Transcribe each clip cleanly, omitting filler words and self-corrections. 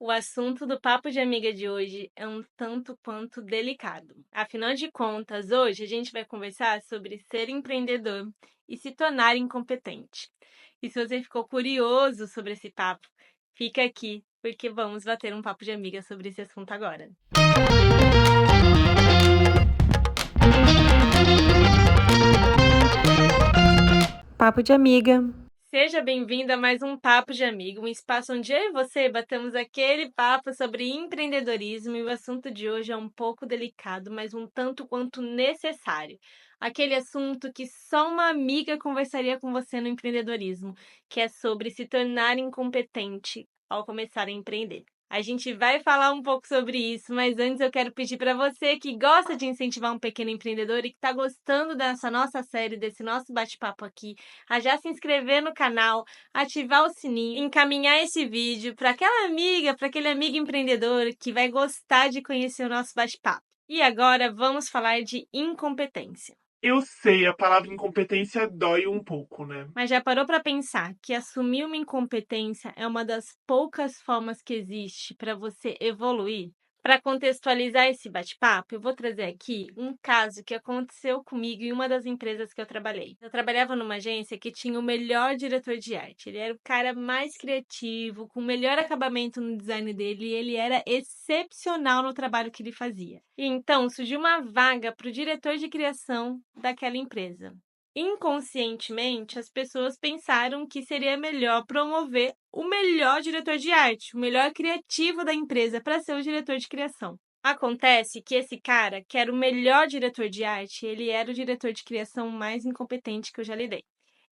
O assunto do papo de amiga de hoje é um tanto quanto delicado. Afinal de contas, hoje a gente vai conversar sobre ser empreendedor e se tornar incompetente. E se você ficou curioso sobre esse papo, fica aqui, porque vamos bater um papo de amiga sobre esse assunto agora. Papo de amiga. Seja bem-vindo a mais um Papo de Amigo, um espaço onde eu e você batemos aquele papo sobre empreendedorismo e o assunto de hoje é um pouco delicado, mas um tanto quanto necessário. Aquele assunto que só uma amiga conversaria com você no empreendedorismo, que é sobre se tornar incompetente ao começar a empreender. A gente vai falar um pouco sobre isso, mas antes eu quero pedir para você que gosta de incentivar um pequeno empreendedor e que está gostando dessa nossa série, desse nosso bate-papo aqui, a já se inscrever no canal, ativar o sininho, encaminhar esse vídeo para aquela amiga, para aquele amigo empreendedor que vai gostar de conhecer o nosso bate-papo. E agora vamos falar de incompetência. Eu sei, a palavra incompetência dói um pouco, né? Mas já parou para pensar que assumir uma incompetência é uma das poucas formas que existe para você evoluir? Para contextualizar esse bate-papo, eu vou trazer aqui um caso que aconteceu comigo em uma das empresas que eu trabalhei. Eu trabalhava numa agência que tinha o melhor diretor de arte. Ele era o cara mais criativo, com o melhor acabamento no design dele, e ele era excepcional no trabalho que ele fazia. E então surgiu uma vaga para o diretor de criação daquela empresa. Inconscientemente, as pessoas pensaram que seria melhor promover o melhor diretor de arte, o melhor criativo da empresa para ser o diretor de criação. Acontece que esse cara, que era o melhor diretor de arte, ele era o diretor de criação mais incompetente que eu já lidei.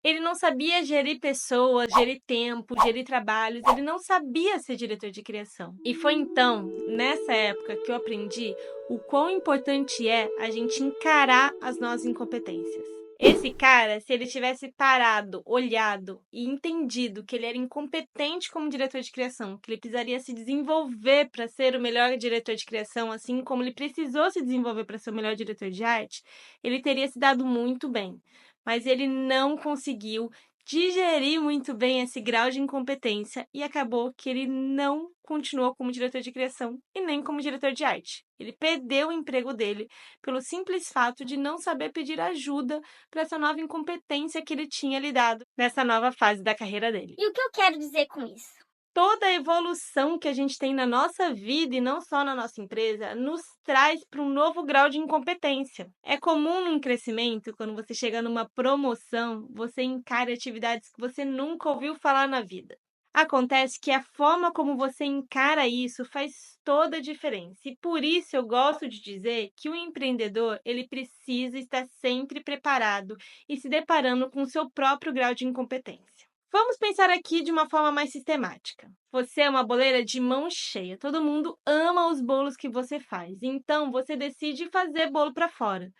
Ele não sabia gerir pessoas, gerir tempo, gerir trabalhos, ele não sabia ser diretor de criação. E foi então, nessa época, que eu aprendi o quão importante é a gente encarar as nossas incompetências. Esse cara, se ele tivesse parado, olhado e entendido que ele era incompetente como diretor de criação, que ele precisaria se desenvolver para ser o melhor diretor de criação, assim como ele precisou se desenvolver para ser o melhor diretor de arte, ele teria se dado muito bem. Mas ele não conseguiu digerir muito bem esse grau de incompetência e acabou que ele não continuou como diretor de criação e nem como diretor de arte. Ele perdeu o emprego dele pelo simples fato de não saber pedir ajuda para essa nova incompetência que ele tinha lidado nessa nova fase da carreira dele. E o que eu quero dizer com isso? Toda a evolução que a gente tem na nossa vida e não só na nossa empresa nos traz para um novo grau de incompetência. É comum num crescimento, quando você chega numa promoção, você encara atividades que você nunca ouviu falar na vida. Acontece que a forma como você encara isso faz toda a diferença. E por isso eu gosto de dizer que o empreendedor, ele precisa estar sempre preparado e se deparando com o seu próprio grau de incompetência. Vamos pensar aqui de uma forma mais sistemática. Você é uma boleira de mão cheia. Todo mundo ama os bolos que você faz. Então você decide fazer bolo para fora.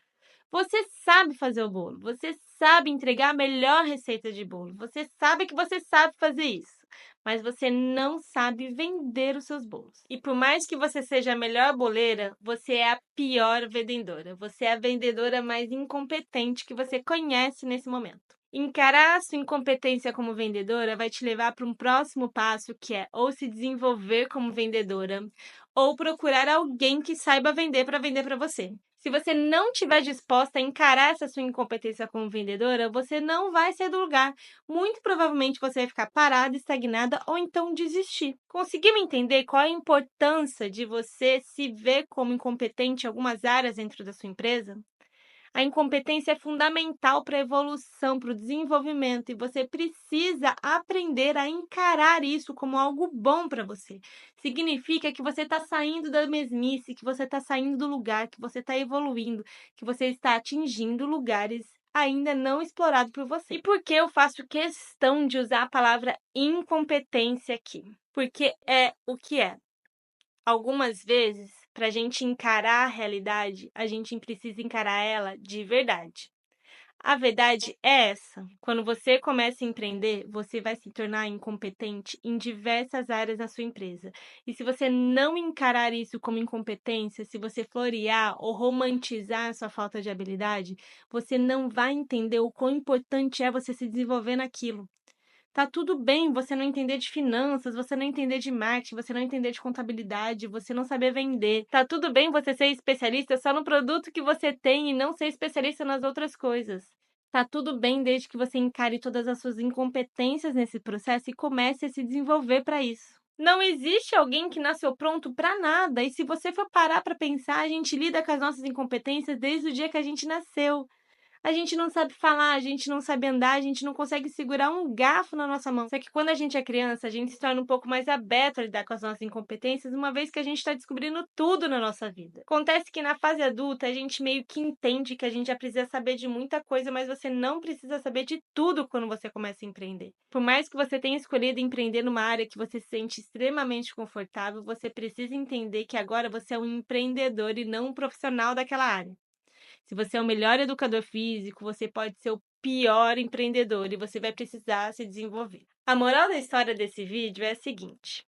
Você sabe fazer o bolo, você sabe entregar a melhor receita de bolo, você sabe que você sabe fazer isso, mas você não sabe vender os seus bolos. E por mais que você seja a melhor boleira, você é a pior vendedora. Você é a vendedora mais incompetente que você conhece nesse momento. Encarar a sua incompetência como vendedora vai te levar para um próximo passo, que é ou se desenvolver como vendedora, ou procurar alguém que saiba vender para você. Se você não estiver disposta a encarar essa sua incompetência como vendedora, você não vai sair do lugar. Muito provavelmente você vai ficar parada, estagnada ou então desistir. Conseguiu entender qual é a importância de você se ver como incompetente em algumas áreas dentro da sua empresa? A incompetência é fundamental para a evolução, para o desenvolvimento, e você precisa aprender a encarar isso como algo bom para você. Significa que você está saindo da mesmice, que você está saindo do lugar, que você está evoluindo, que você está atingindo lugares ainda não explorados por você. E por que eu faço questão de usar a palavra incompetência aqui? Porque é o que é. Algumas vezes, para a gente encarar a realidade, a gente precisa encarar ela de verdade. A verdade é essa: quando você começa a empreender, você vai se tornar incompetente em diversas áreas da sua empresa. E se você não encarar isso como incompetência, se você florear ou romantizar a sua falta de habilidade, você não vai entender o quão importante é você se desenvolver naquilo. Tá tudo bem você não entender de finanças, você não entender de marketing, você não entender de contabilidade, você não saber vender. Tá tudo bem você ser especialista só no produto que você tem e não ser especialista nas outras coisas. Tá tudo bem desde que você encare todas as suas incompetências nesse processo e comece a se desenvolver para isso. Não existe alguém que nasceu pronto para nada, e se você for parar para pensar, a gente lida com as nossas incompetências desde o dia que a gente nasceu. A gente não sabe falar, a gente não sabe andar, a gente não consegue segurar um garfo na nossa mão. Só que quando a gente é criança, a gente se torna um pouco mais aberto a lidar com as nossas incompetências, uma vez que a gente está descobrindo tudo na nossa vida. Acontece que na fase adulta, a gente meio que entende que a gente já precisa saber de muita coisa, mas você não precisa saber de tudo quando você começa a empreender. Por mais que você tenha escolhido empreender numa área que você se sente extremamente confortável, você precisa entender que agora você é um empreendedor e não um profissional daquela área. Se você é o melhor educador físico, você pode ser o pior empreendedor e você vai precisar se desenvolver. A moral da história desse vídeo é a seguinte: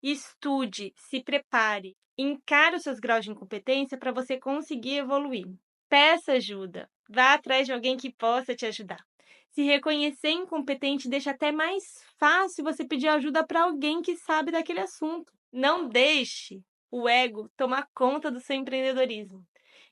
estude, se prepare, encare os seus graus de incompetência para você conseguir evoluir. Peça ajuda, vá atrás de alguém que possa te ajudar. Se reconhecer incompetente deixa até mais fácil você pedir ajuda para alguém que sabe daquele assunto. Não deixe o ego tomar conta do seu empreendedorismo.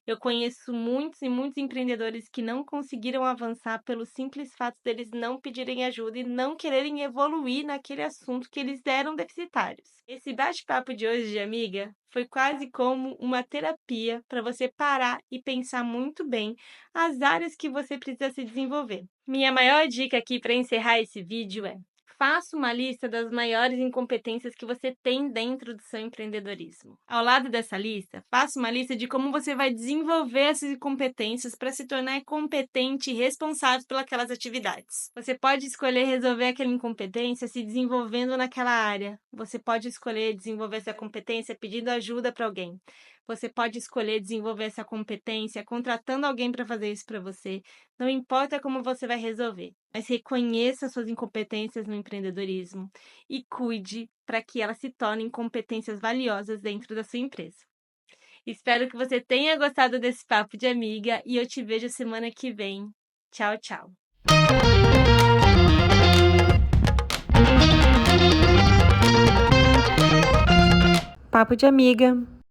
Eu conheço muitos e muitos empreendedores que não conseguiram avançar pelo simples fato deles não pedirem ajuda e não quererem evoluir naquele assunto que eles eram deficitários. Esse bate-papo de hoje, amiga, foi quase como uma terapia para você parar e pensar muito bem as áreas que você precisa se desenvolver. Minha maior dica aqui para encerrar esse vídeo é: faça uma lista das maiores incompetências que você tem dentro do seu empreendedorismo. Ao lado dessa lista, faça uma lista de como você vai desenvolver essas incompetências para se tornar competente e responsável pelas atividades. Você pode escolher resolver aquela incompetência se desenvolvendo naquela área. Você pode escolher desenvolver essa competência pedindo ajuda para alguém. Você pode escolher desenvolver essa competência contratando alguém para fazer isso para você. Não importa como você vai resolver, mas reconheça suas incompetências no empreendedorismo e cuide para que elas se tornem competências valiosas dentro da sua empresa. Espero que você tenha gostado desse papo de amiga e eu te vejo semana que vem. Tchau, tchau. Papo de amiga.